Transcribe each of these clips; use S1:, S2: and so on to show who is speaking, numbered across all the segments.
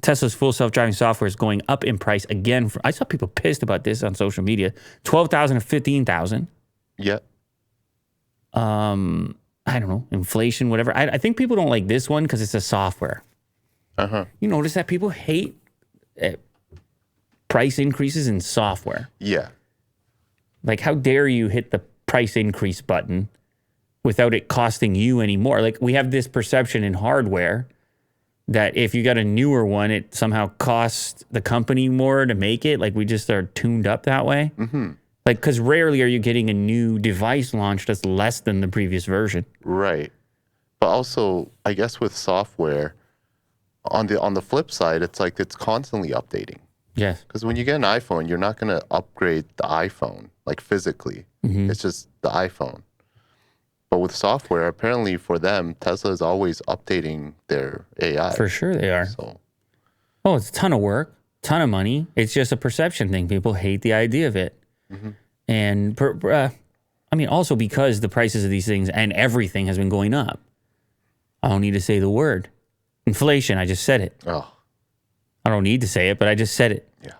S1: Tesla's full self-driving software is going up in price again. I saw people pissed about this on social media. $12,000 to $15,000.
S2: Yeah.
S1: I don't know, inflation, whatever. I think people don't like this one because it's a software. You notice that people hate price increases in software.
S2: Yeah.
S1: Like, how dare you hit the price increase button without it costing you any more? Like, we have this perception in hardware that if you got a newer one, it somehow costs the company more to make it. Like, we just are tuned up that way. Like, because rarely are you getting a new device launched that's less than the previous version.
S2: Right. But also, I guess with software, on the flip side, it's like it's constantly updating.
S1: Yes.
S2: Because when you get an iPhone, you're not going to upgrade the iPhone, like physically. It's just the iPhone. But with software, apparently for them, Tesla is always updating their AI.
S1: For sure they are.
S2: So.
S1: Oh, it's a ton of work, ton of money. It's just a perception thing. People hate the idea of it. And I mean, also because the prices of these things and everything has been going up. I don't need to say the word. Inflation, I just said it.
S2: Oh.
S1: I don't need to say it, but I just said it.
S2: Yeah.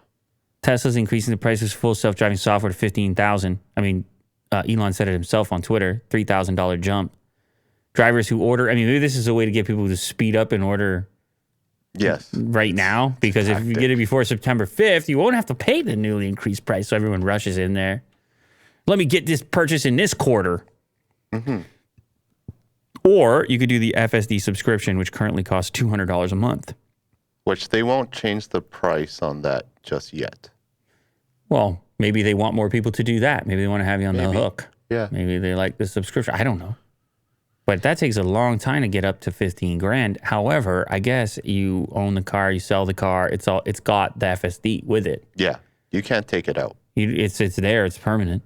S1: Tesla's increasing the price of full self-driving software to $15,000. I mean, Elon said it himself on Twitter, $3,000 jump. Drivers who order, I mean, maybe this is a way to get people to speed up and order right now, because if you get it before September 5th, you won't have to pay the newly increased price, so everyone rushes in there. Let me get this purchase in this quarter. Or you could do the FSD subscription, which currently costs $200 a month.
S2: Which they won't change the price on that just yet.
S1: Well, maybe they want more people to do that. Maybe they want to have you on the hook.
S2: Yeah.
S1: Maybe they like the subscription. I don't know. But that takes a long time to get up to $15,000. However, I guess you own the car, you sell the car. It's got the FSD with it.
S2: Yeah. You can't take it out.
S1: It's there. It's permanent.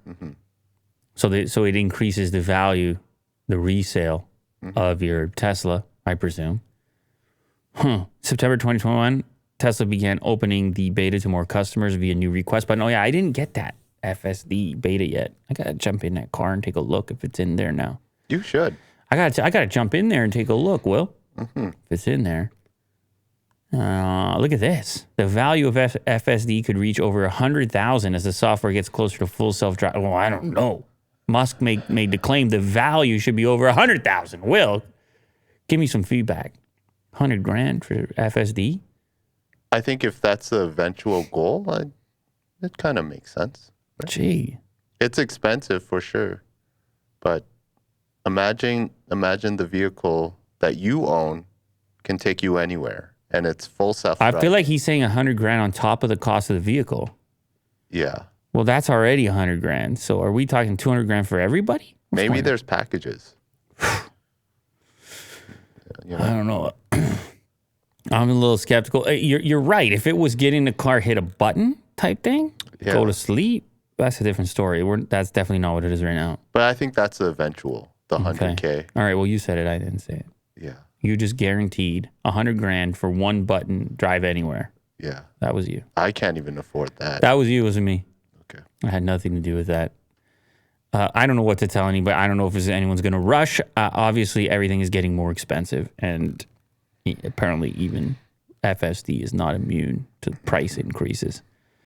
S1: So it increases the value, the resale of your Tesla, I presume. September 2021, Tesla began opening the beta to more customers via new request button. Oh yeah, I didn't get that FSD beta yet. I gotta jump in that car and take a look if it's in there now.
S2: You should.
S1: I gotta jump in there and take a look, Will. If it's in there. Look at this. The value of FSD could reach over 100,000 as the software gets closer to full self-drive. Well, I don't know. Musk made the claim the value should be over 100,000. Will, give me some feedback. $100,000 for FSD?
S2: I think if that's the eventual goal, it kind of makes sense. Right?
S1: Gee.
S2: It's expensive for sure. But imagine the vehicle that you own can take you anywhere, and it's full self-driving.
S1: I feel like he's saying $100,000 on top of the cost of the vehicle.
S2: Yeah.
S1: Well, that's already $100,000. So are we talking $200,000 for everybody?
S2: Maybe there's packages.
S1: I don't know. I'm a little skeptical. You're right. If it was getting the car hit a button type thing, go to sleep, that's a different story. That's definitely not what it is right now.
S2: But I think that's the eventual, the 100K.
S1: Okay. All right. Well, you said it. I didn't say it.
S2: Yeah.
S1: You just guaranteed $100,000 for one button, drive anywhere.
S2: Yeah.
S1: That was you.
S2: I can't even afford that.
S1: That was you. It wasn't me.
S2: Okay.
S1: I had nothing to do with that. I don't know what to tell anybody. I don't know if anyone's going to rush. Obviously, everything is getting more expensive, and apparently even FSD is not immune to price increases.